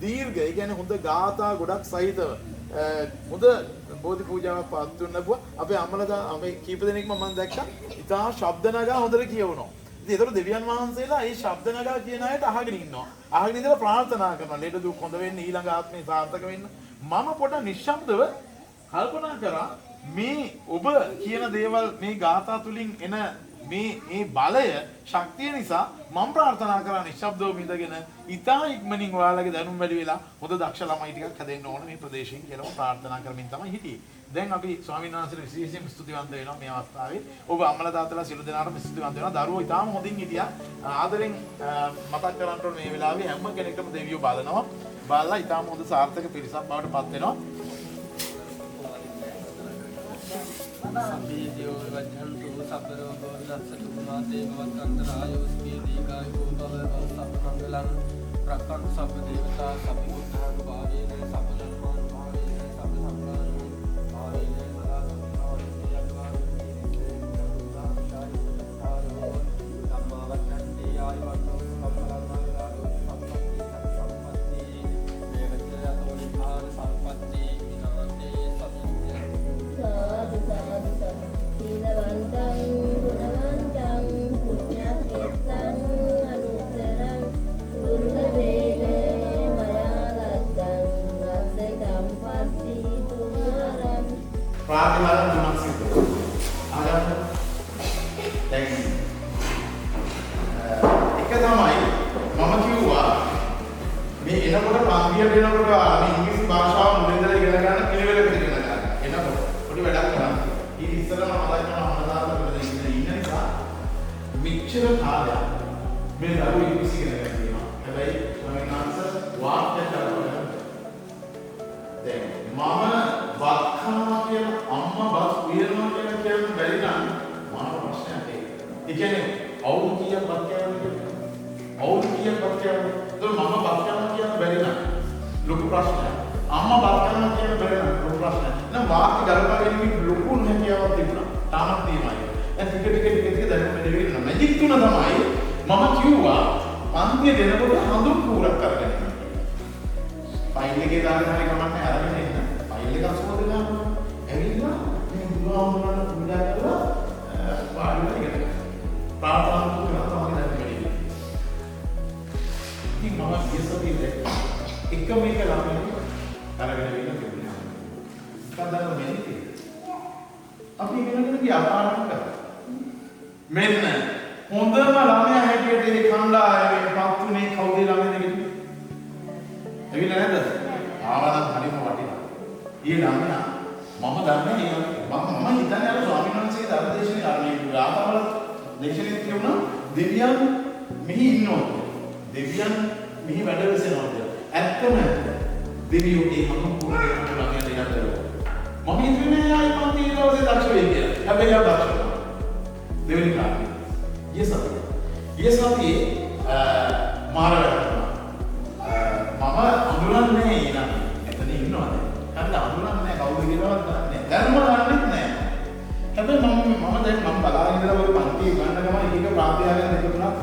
දීර්ඝ, ඒ කියන්නේ හොඳ ගාථා ගොඩක් සහිතව හොඳ බෝධි පූජාවක් පවත්වන්නපුවා. අපේ අම්මලා අපි කීප දෙනෙක්ම මම දැක්කා. ඊටා ශබ්ද නගා හොඳට කියවනවා. ඒතර දෙවියන් වහන්සේලා මේ ශබ්ද නගා කියන අයට අහගෙන ඉන්නවා. අහගෙන ඉඳලා ප්‍රාර්ථනා කරනවා. ලෙඩ දුක් හොඳ වෙන්න, ඊළඟ ආත්මේ සාර්ථක වෙන්න. මම පොඩ නිශ්ශබ්දව කල්පනා කරා මේ ඔබ කියන දේවල් මේ ගාථා තුලින් එන මේ බලය ශක්තිය නිසා මම ප්‍රාර්ථනා කරා නිශ්ශබ්දව මිදගෙන ඉතා ඉක්මනින් ඔයාලගේ දැනුම් වැඩි වෙලා හොඳ දක්ෂ ළමයි ටිකක් හැදෙන්න ඕන මේ ප්‍රදේශයෙන් කියලා ප්‍රාර්ථනා කරමින් තමයි හිටියේ. දැන් අපි ස්වාමීන් වහන්සේට විශේෂයෙන් ස්තුතිවන්ත වෙනවා මේ අවස්ථාවේ. ඔබ අම්මලා තාත්තලා සියලු දෙනාටම ස්තුතිවන්ත වෙනවා. දරුවෝ ඉතාම හොඳින් හිටියා. ආදරෙන් මතක් කරගන්න ඕනේ මේ වෙලාවේ හැම කෙනෙක්ටම දෙවියෝ බලනවා. බලලා ඉතාම හොඳ සාර්ථක පිරිසක් බවට පත් වෙනවා. සම්පී දේව වජ්ජන්තු සබ්බරෝගෝ විනස්සතු මාතේ භවන්තරායෝ ස්කී දීඝායෝ භව සම්පංගලං රක්ඛන්තු සබ්බ දේවතා සබ්බ බුද්ධාංග භාවේන සබ්බ ධර්මාං භාවේන සබ්බ සංඝාං භාවේන සදා සම්පූර්ණ යද්වාරෝ ධම්මවත්තන්ති ආයවත්තෝ සම්පලංගාරෝ සම්පත්ති මේවචයතෝ නිපාන සම්පත්ති විනාතේ සමිඤ්ඤ සීලවන්තං ගුණවන්තං පුඤ්ඤක්ඛේතං අනුත්තරං දුර්ග වේලේ මයාලත්තං අස්සකම් පස්සී තුමාරං ප්‍රාතිහාරයන් තුනක් සිද්ධ වුණා. ආගන්න. දැන් එක තමයි මම කිව්වා මේ එනකොට පන්තියට එනකොට මේ ඉංග්‍රීසි භාෂාව මුලින්දලා ඉගෙන ගන්න පිළිවෙලකට ඉගෙන ගන්න. එනකොට පොඩි වැඩක් කරන්න. ඊට ඉස්සෙල්ලා මම මතක් කරනවා අමනාපකට ඉන්න නිසා මෙච්චර කාලයක් මේ දරුවෝ ඉංග්‍රීසි ඉගෙන ගන්න තියෙනවා. හැබැයි මම නාන්ස වාක්‍ය කරනවා. දැන් මම වක්කනවා කියන අම්මා බස් උයනවා කියන කියන්න බැරි නම් මාන ප්‍රශ්නයක් ඒක. ඒ කියන්නේ අවුරුදු කීයක් බස් කියනවා අවුරුදු කීයක් බස් කියනවා. ඒක මම බස් කරනවා කියන බැරි නම් ලොකු ප්‍රශ්නයක්. අම්මා බස් කරනවා කියන බැරි නම් ලොකු ප්‍රශ්නයක්. නම් වාක්‍ය ගලපගෙන ඉන්න ලොකු නැතිවක් තිබුණා. තාමත් තියෙනවා. දැන් ටික දැනුම වැඩි වෙනවා. මැජික් තුන තමයි මම කිව්වා පන්තිය දෙනකොට හඳුන් කූරක් කරගෙන ඉන්න. ෆයිල් එකේ දාගෙන හරි කමන්නේ අරගෙන එන්න. ෆයිල් එක අසුවදලා ඇවිල්ලා මේ බුදුහාමුදුරන්ට පූජා කරලා වාඩි වෙලා ඉගෙන ගන්න. ප්‍රාර්ථනා කරනවා තමයි දැන් වැඩි. ඉතින් මම ඉස්සෙල්ලා එකම එක ළමයි අරගෙන ඉන්න තිබුණා. කන්දරම මෙන්නේ. අපි ඉගෙනගෙන ගියා පාඩම් කරා. මෙන්න හොඳම ළමයා හැටියට මේ කණ්ඩායමේ පත්තුනේ කවුද ළමයා දෙන්නේ? ඇවිල්ලා නැද්ද? ආවනම් හරිම වටිනවා. ඊ ළමයා මම දන්නේ මම හිතන්නේ අර ස්වාමීන් වහන්සේගේ ධර්මදේශනේ අරනේ රාතවල දේශනේ තියුණා දෙවියන් මෙහි ඉන්නවා. දෙවියන් මෙහි වැඩ වෙසෙනවා කියලා. ඇත්තම දෙවියෝ ඒ හැම පුරේ ළමයා දෙයක් කරනවා. මම හිතන්නේ ආයි මම මේ දවසේ දක්ෂ වෙයි කියලා. හැබැයි ආ දක්ෂ වෙනවා. දෙවෙනි කාරණේ. ඊසතියේ මාර වැඩනවා. මම අඳුරන්නේ නෑ. එතන ඉන්නවද? හරිද අඳුරන්නේ කවුද කියලාවත් දන්නේ නෑ. ධර්ම දන්නෙත් නෑ. හැබැයි මම දැන් බලාගෙන ඉඳලා ඔය පන්ති ගන්න ගමන් එක ප්‍රාප්තියයන් දෙක තුනක්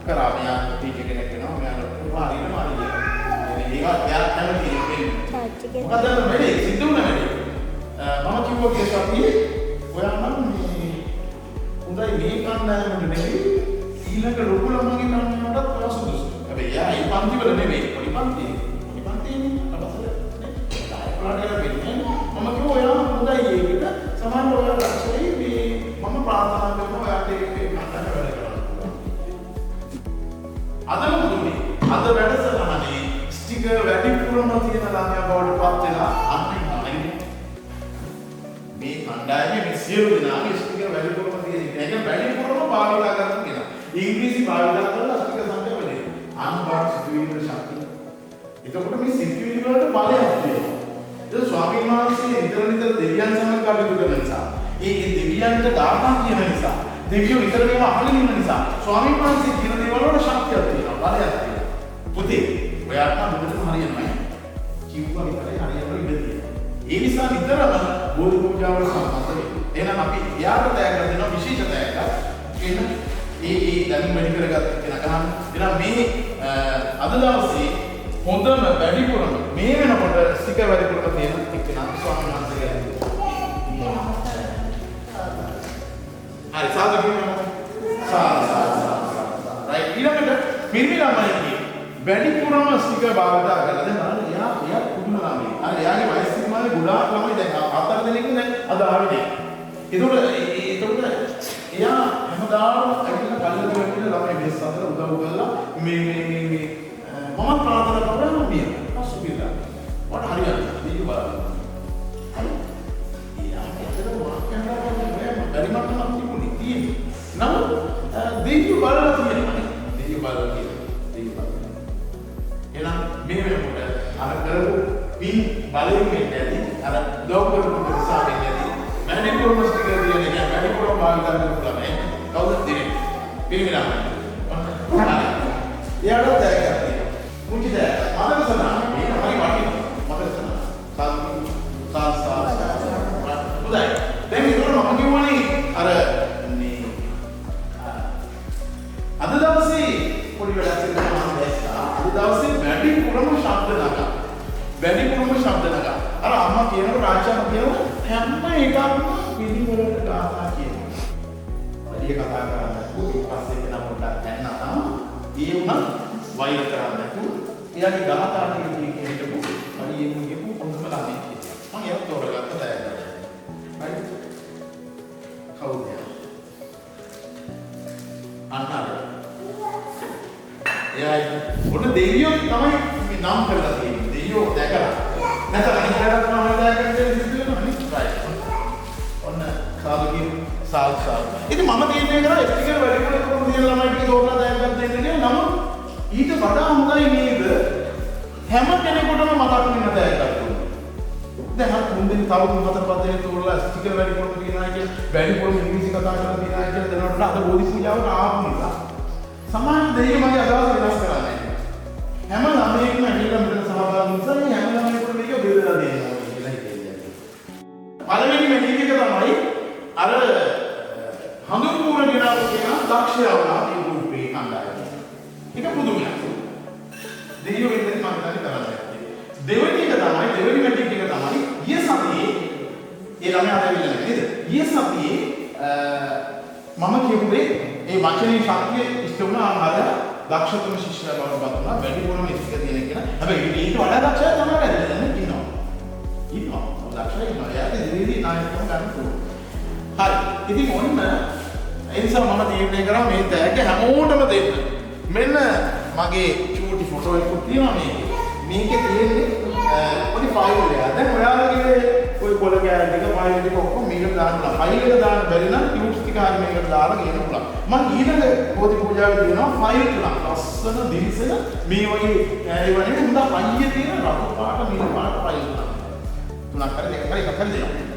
කරා. මෙයා ටීචර් කෙනෙක් වෙනවා. මෙයා හරියට. ඒක යාත් නැති වෙන්නේ. මොකද වැඩි සිද්ධ වුණා වැඩි. මම කිව්වා ඊසතියේ ඔයා නම් හොඳයි මේ කණ්ඩායමට නෙවෙයි ඊළඟ ලොකු ළමයිගේ කණ්ඩායමටත් ඔයා සුදුසු. හැබැයි යා ඒ පන්ති වල නෙවෙයි පොඩි පන්තියේ. පොඩි පන්තියේ අපසල නේ. ඩයප්ලාට් වෙන්නේ. මම කිව්වා ඔයා හොඳයි ඒකට සමාන ඔයා ලක්ෂණයි මේ මම ප්‍රාර්ථනා කරනවා ඔයාට ඒක කණ්ඩායම වැඩ කරන්න. අද මොකදුනේ? අද වැඩසටහනේ ස්ටිකර් වැඩිපුරම තියෙන ළමයා බවට පත් වෙලා අන්නේ මේ කණ්ඩායමේ මේ සියලු දෙනාගේ ස්ටිකර් වැඩිපුරම තියෙන එක වැඩිපුරම භාවිත කරන කෙනා. ඉංග්‍රීසි භාවිත කරලා ස්ටිකර් සංඛ්‍යාව වැඩි. අන්බාර් සිතුවිලි ශක්තිය. එතකොට මේ සිතුවිලි වලට බලයක් තියෙනවා. ඒක ස්වාමීන් වහන්සේ නිතර දෙවියන් සමග කටයුතු කරන නිසා, ඒ දෙවියන්ට ධාර්මා කියන නිසා, දෙවියෝ නිතර මේවා අහගෙන ඉන්න නිසා ස්වාමීන් වහන්සේ කියන දේවල් වල ශක්තියක් තියෙනවා, බලයක් තියෙනවා. පුතේ, ඔයාට නම් මුදෙම හරියන්නේ නැහැ. කිව්වා විතරයි හරියට ඉඳ තියෙනවා. ඒ නිසා නිතරම බෝධි පූජාවල සම්බන්ධ වෙන්න. එහෙනම් අපි යාට තෑග්ග දෙනවා විශේෂ තෑග්ගක්. එන්න ඒ දැනුම වැඩි කරගත්ත කෙනා ගන්න. එහෙනම් මේ අද දවසේ හොඳම වැඩිපුරම මේ වෙනකොට ස්ටිකර් වැඩිපුරම තියෙන එක්කෙනා ස්වාමීන් වහන්සේ ගැන. හරි සාදු කියනවා. රයිට් ඊළඟට පිරිමි ළමයිගේ වැඩිපුරම ස්ටිකර් භාවිත කරලා දැන් බලන්න එයා පුදුම ළමයි. අර එයාගේ වයස සීමාවේ ගොඩාක් ළමයි දැන් 4 දෙනෙක් දැන් අද ආවේ. ඒකට එයා හැමදාම ඇවිල්ලා කල්ලි වෙන්න ළමයි මේ සතර උදව් කරලා මේ මම ප්‍රාර්ථනා කරනවා මිය. අසුබිලා. වට හරියට දීප බලන්න. හරි. එයා ඇත්තටම වාක්‍යයක් කරනවා බැරි මට්ටමක් තිබුණේ තියෙන්නේ. නමුත් දීප බලලා තියෙනවා. දීප බලලා තියෙනවා. දීප බලලා. එහෙනම් මේ වෙනකොට අර කරපු පින් බලයෙන් වෙන්නේ අර ලෝක කරපු නිසා වෙන්නේ මැනිපුරම ස්ටිකර් දියන්නේ නැහැ මැනිපුරම භාවිත කරන්න පුළුවන් නේ කවුද දෙන්නේ පිරිමිලා එයාට දැක්කත් මුචි දැක් මදසනා මේක හරි වටිනවා මදසනා සාල් හොඳයි දැන් ඒක මම කියවනේ අර මේ අද දවසේ පොඩි වැඩක් කරනවා මම දැක්කා අද දවසේ වැඩිපුරම ශබ්ද නගා අර අම්මා කියනකොට ආච්චිම කියනවා හැම එකක්ම පිළිවෙලට ගාථා කියනවා. වැඩි කතා කරන්නේ පොඩි පස්සේ කෙනා පොඩ්ඩක් දැනනා තමයි. ඒ වුණත් වෛර කරන්නේ නැතුව එයාගේ ගාථා ටික කියනකො හරි එමු කියපු හොඳම ළමයි කියනවා. මම ඒක තෝරගත්ත තෑග්ග. හරි. කවුද? අන්නාර. එයා පොඩ දෙවියෝ තමයි මේ නම් කරලා තියෙන්නේ. දෙවියෝ දැකලා නැත්නම් හිතලා තමයි දැකන්නේ සිදුවෙනවා නේ. රයිට්. ඔන්න සාදුකින් සාල්. ඉතින් මම තීරණය කරා ස්ටිකර් වැඩිපුර කරපු දින ළමයි ටික තෝරලා දැක්කත් දෙන්න කියලා. නමුත් ඊට වඩා හොඳයි නේද? හැම කෙනෙකුටම මතක් වෙන දැක්කත් දුන්නා. දැන් හත් මුන්දින් තව 3-4 දෙනෙක් තෝරලා ස්ටිකර් වැඩිපුර තියනවා කියලා වැඩිපුර ඉංග්‍රීසි කතා කරලා තියනවා කියලා දැනනකොට අද බෝධි පූජාවට ආපු නිසා සමාජ දෙයිය මගේ අදහස් වෙනස් කරන්නේ. හැම ළමයෙක්ම ඇවිල්ලා මෙතන සහභාගී නිසා මේ හැම ළමයෙකුටම මේක බෙදලා දෙනවා කියලා හිතෙන්නේ. පළවෙනිම නීති එක තමයි අර හඳුන්වන කෙනා කියන දක්ෂයා වුණා මේ ගෲපේ කණ්ඩායම. ඒක පුදුමයක්. දෙයියෝ වෙන්නේ මම හිතන්නේ කරන්නේ. දෙවෙනි එක තමයි දෙවෙනි මැටික් එක තමයි ගිය සතියේ ඒ ළමයා ආවිල්ලා නේද? ගිය සතියේ මම කියපු දේ ඒ වචනේ ශක්තිය ඉස්ත වුණා ආහාර දක්ෂතම ශිෂ්‍යයා බවට පත් වුණා වැඩිපුරම ඉස්තික තියෙන කෙනා. හැබැයි ඊට වඩා දක්ෂයා තමයි දැන් ඉන්නවා. දක්ෂයා ඉන්නවා. එයාට ඉදිරියේදී නායකකම ගන්න පුළුවන්. ඉතින් ඔන්න ඒ නිසා මම තීරණය කරා මේ තෑග්ග හැමෝටම දෙන්න. මෙන්න මගේ චූටි ෆොටෝ එකක් තියෙනවා මේකේ තියෙන්නේ පොඩි ෆයිල් එකක්. දැන් ඔයාලගේ ඔය පොළ කෑල්ල ටික ෆයිල් ටික ඔක්කොම මේකට දාන්න පුළුවන්. ෆයිල් එක දාන්න බැරි නම් ටියුබ්ස් ටික හරි මේකට දාලා ගේන්න පුළුවන්. මම ඊළඟ බෝධි පූජාවේ තියෙනවා ෆයිල් තුනක්. ලස්සන දිලිසෙන මේ වගේ ඒ වගේ හොඳ අයියේ තියෙන රතු පාට නිල් පාට ෆයිල් තුනක්. තුනක් හරි දෙකක් හරි එකක් හරි දෙනවා.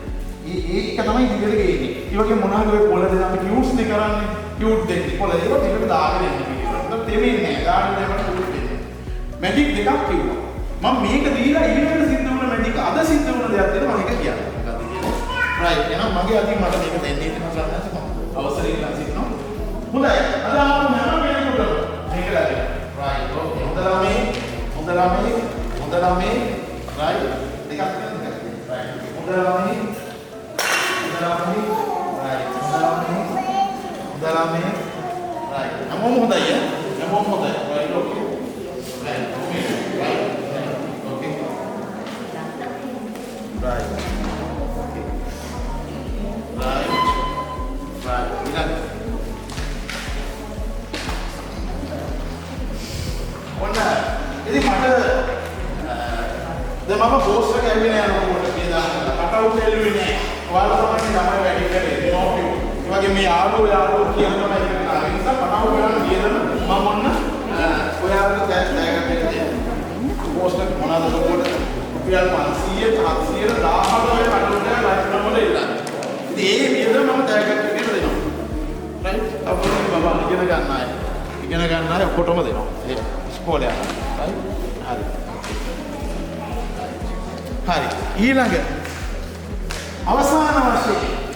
ඒක තමයි විදියට ගේන්නේ. ඒ වගේ මොනවාද ඔය පොළ දෙන අපි ටියුබ්ස් නේ කරන්නේ. ටියුබ් දෙන්නේ පොළ ඒක ටිකට දාගෙන ඉන්නේ. ඒක දෙවෙන්නේ නැහැ. දාගෙන යනකොට ටියුබ් දෙන්නේ. මැජික් දෙකක් කිව්වා. මම මේක දීලා ඊළඟට සිද්ධ වුණ මැජික් අද සිද්ධ වුණ දෙයක් දෙනවා මම ඒක කියන්නේ. රයිට්. එහෙනම් මගේ අතින් මට මේක දෙන්නේ තියෙනවා සල්ලාස මම අවසරය ඉල්ලා සිටිනවා. හොඳයි. අද ආව හැම කෙනෙකුටම මේක ලැබෙනවා. රයිට්. ඕකේ. හොඳ ළමයි. රයිට්. දෙකක් තියෙනවා. රයිට්. හොඳ ළමයි. Right. Kamu mau tanya? Kamu mau tanya? Right. Okay. Right. Okay. Right. Okay. Right. Okay. Right. Right. Ingat. Mana? Jadi mana? Dan mama bos lagi ni yang mau dia kata udah lu ni. Walau mana nama වැඩි කරේ නෝපියු. ඒ වගේ මේ යාළුවෝ කියන තමයි ඒක නා. ඒ නිසා පටව ගන්න කියන මම මොන්න ඔයාලට දැක්කට දෙන්නේ. පෝස්ට් එක මොනවාද ලොකෝට රුපියල් 500 700 1000 වගේ කටුවට ලයිෆ් නම්බර ඉල්ලන්න. ඉතින් ඒ විදිහට මම දැක්කට දෙනවා. රයිට්. අපේ බබා ඉගෙන ගන්න අය. ඉගෙන ගන්න අය ඔක්කොටම දෙනවා. ඒ ඉස්කෝලේ යනවා. රයිට්. හරි. ඊළඟ අවසාන වශයෙන් කියනවා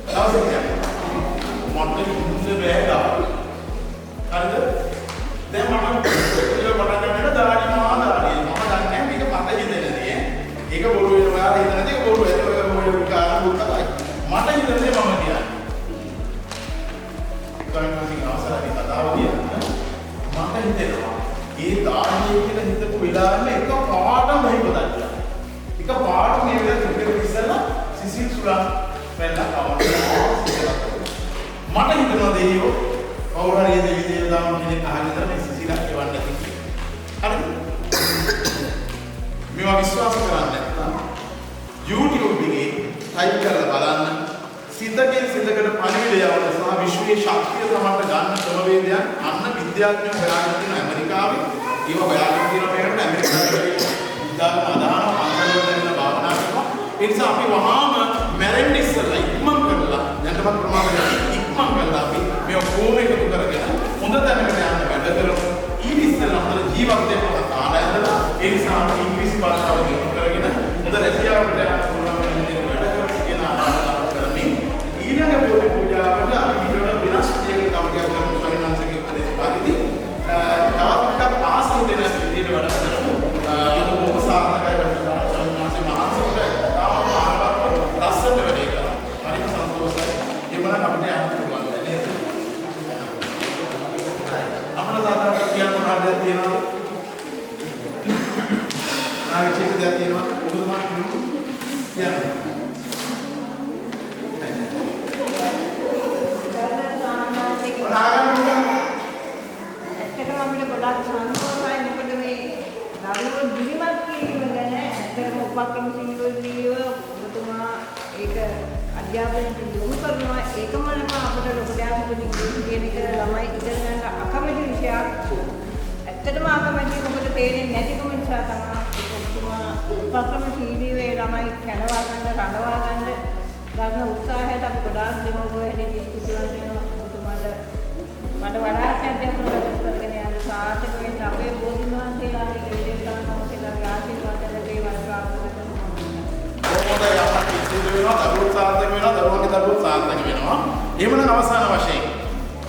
තව සිද්ධියක් මට ඉන්න බෑදා හරිද දැන් මට ඒක පටන් ගන්නට දාඩි මම දන්නේ නැහැ මේක මට හිතෙන්නේ ඒක බොරු වෙනවා හිතන්නේ ඒක බොරු ඒක කාරණා උත්තරයි මට හිතන්නේ මම කියන්නේ කවදාවත් අවසරයි කතාව කියන්නේ මට හිතෙනවා ඒ දාන්නේ කියලා හිතපු වෙලාවෙම එක පාඩම හිතලා එක පාඩම මේ විදිහට ක්‍රිකට් ඉස්සලා සිසිල් සුලා වෙලා කවනවා මට හිතනවා දෙයියෝ කවුරු හරි මේ විදිහට දාන්න කෙනෙක් අහගෙන තමයි සිසිලා කියවන්න තියෙන්නේ හරිද මේවා විශ්වාස කරන්නේ නැත්නම් YouTube එකේ ටයිප් කරලා බලන්න සිතකින් සිතකට පණිවිඩය යවන සහ විශ්වයේ ශක්තිය සමට ගන්න ක්‍රමවේදයන් අන්න විද්‍යාඥයෝ හොයාගෙන තියෙන ඇමරිකාවේ ඒව හොයාගෙන තියෙන මේකට ඇමරිකාවේ විද්‍යාත්මක ආදාන අන්තර්ගත වෙන භාවනා කරනවා ඒ නිසා අපි වහාම මැරෙන්න ඉස්සෙල්ලා ඉක්මන් කරලා දැන්වත් ප්‍රමාණය ඉක්මන් කරලා අපි මේ ඔක්කොම එකතු කරගෙන හොඳ තැනකට යන්න වැඩ කරමු ඊට ඉස්සෙල්ලා අපේ ජීවිතේ පොත ආනන්දලා ඒ නිසා අපි ඉංග්‍රීසි භාෂාව දිනු කරගෙන හොඳ රැකියාවකට යන්න පුළුවන් වෙන විදිහට වැඩ කරමු කියන ආරාධනාව කරමින් ඊළඟ බෝධි පූජාවට අපි ඊළඟ විනාශ දෙයකට කවුරුහරි කරමු ස්වාමීන් උපදේශ පරිදි තවත් ආසන දෙන විදිහට වැඩ කරමු ඒක බොහොම සාර්ථකයි වෙනවා ස්වාමීන් මහන්සියට ලස්සන වැඩේ කරා හරිම සතුටුයි එමනම් අපිට යන්න පුළුවන් නේද අපේ සාධාරණ කියන මොනවද තියෙනවද ආයෙත් දෙයක් තියෙනවා උදුමා කියන්නේ ඇත්තටම අපිට ගොඩාක් සන්තෝෂයි මොකද මේ දරුවෝ දිවිමත් කිරීම ගැන ඇත්තටම උපක්‍රම සිංහලීව ඔබතුමා ඒක අධ්‍යාපනයට යොමු කරනවා ඒකම අපිට ලොකු දෙයක් කියන එක ළමයි ඉගෙන ගන්න අකමැති විෂයක් ඇත්තටම අකමැති මොකද තේරෙන්නේ නැතිකම නිසා තමයි ඔබතුමා උපක්‍රම සිංහලීව ළමයි කැලවා ගන්න රඳවා ගන්න ගන්න උත්සාහයට අපි ගොඩාක් දෙමව්පියෝ හැටියට කිසිවක් දෙනවා ඔබතුමාට මට වඩා අධ්‍යාපන කරගෙන යන සාර්ථක වෙන්න අපේ බෝධින් වහන්සේලාගේ විදේශාංග වහන්සේලාගේ ආශිර්වාද ලැබේවා ප්‍රාර්ථනා කරනවා. කොහොමද යමක් සිද්ධ වෙනවා දරුවෝ සාර්ථක වෙනවා දරුවන්ගේ දරුවෝ සාර්ථක වෙනවා. එහෙමනම්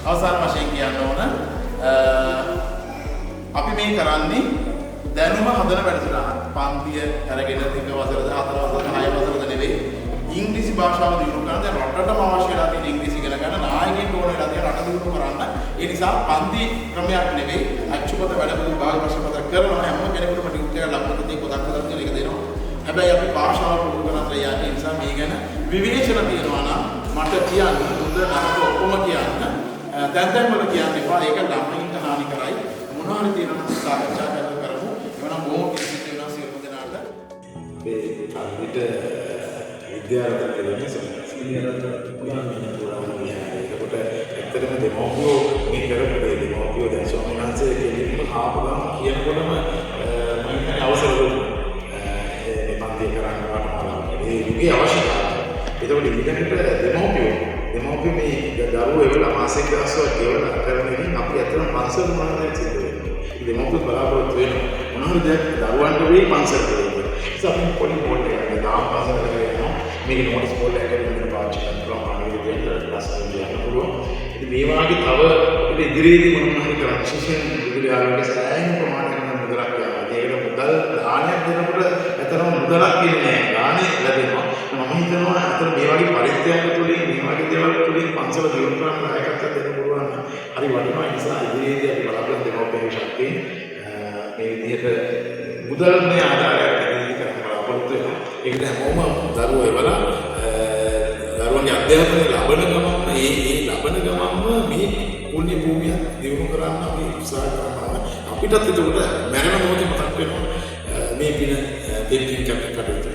අවසාන වශයෙන් කියන්න ඕන අපි මේ කරන්නේ දැනුම හදන වැඩසටහන. පන්තිය අරගෙන තික වසරද 4 වසරද 6 වසරද නෙවෙයි. ඉංග්‍රීසි භාෂාව දියුණු කරන දැන් රටටම අවශ්‍ය වෙලා තියෙන ඉංග්‍රීසි ඉගෙන ගන්න නායකයෙක් ඕන වෙලා තියෙන රට දියුණු කරන්න. ඒ නිසා පන්ති ක්‍රමයක් නෙවෙයි අච්චුපත වැඩපොළ භාග ප්‍රශ්නපත්‍ර කරනවා හැම කෙනෙකුටම ඩියුටි එක ලබනදී පොතක් හදන්න එක දෙනවා. හැබැයි අපි භාෂාව පුරුදු කරන්න යන්නේ නිසා මේ ගැන විවේචන තියනවා නම් මට කියන්න හොඳ නරක ඔක්කොම කියන්න දැන් වල කියන්න එපා. ඒක ළමයින්ට හානි කරයි. මොනවා හරි තියෙනවා සාකච්ඡා කරමු. එවනම් බොහොම කිසිත් වෙනවා සියලුම දෙනාට. අපේ අනිත් විද්‍යාර්ථී කෙනෙක් එතකොට ඇත්තටම දෙමෝපියෝ මේ කරපු දේ දෙමෝපියෝ දැන් ස්වාමීන් වහන්සේ කෙලින්ම ආපු ගමන් කියනකොටම මම හිතන්නේ අවසර දුන්නා. මේ පන්ති කරන්න වටමාලා. ඒ යුගයේ අවශ්‍යතාවය. ඒතකොට ඊළඟට දෙමෝපියෝ මේ දරුවෝ එවලා මාසෙක දවසක් ගෙවලා කරන එකෙන් අපි ඇත්තටම පන්සල් මොනවද සිද්ධ වෙන්නේ. දෙමෝපියෝ බලාපොරොත්තු වෙනවා. මොනවද දරුවන්ට වෙයි පන්සල් කරේ. ඒ අපි පොඩි පොඩි එකක් දාම් පන්සල් කරේ යනවා. මේක නෝටිස් බෝඩ් එකකට දෙන්න පාවිච්චි කරනවා. ලස්සන දෙයක් පුළුවන්. ඉතින් මේ වාගේ තව අපිට ඉදිරියේදී මොනවා හරි කරන්න ශිෂ්‍යයන් ඉදිරියට සෑහෙන ප්‍රමාණයක මුදලක් යනවා. ඒකට මුදල් දානයක් දෙනකොට ඇත්තටම මුදලක් කියන්නේ නැහැ. දානේ ලැබෙනවා. මම හිතනවා අතන මේ වගේ පරිත්‍යාග තුළින් මේ වගේ දේවල් තුළින් පන්සල දියුණු කරන්න දායකත්වයක් දෙන්න පුළුවන් නම් හරි වටිනවා. නිසා ඉදිරියේදී අපි බලාපොරොත්තු දෙමව්පියන් ශක්තිය මේ විදිහට මුදල් මේ ආධාරයක් දෙන්න බලාපොරොත්තු වෙනවා. ඒකට හැමෝම දරුවෝ එවලා දරුවන්ගේ අධ්‍යාපනය ලබන ගමන්ම ඒ ලබන ගමන්ම මේ පුණ්‍ය භූමිය දියුණු කරන්න අපි උත්සාහ කරනවා. අපිටත් එතකොට මරණ මොහොතේ මතක් වෙනවා මේ පින දෙකින් කටයුතු.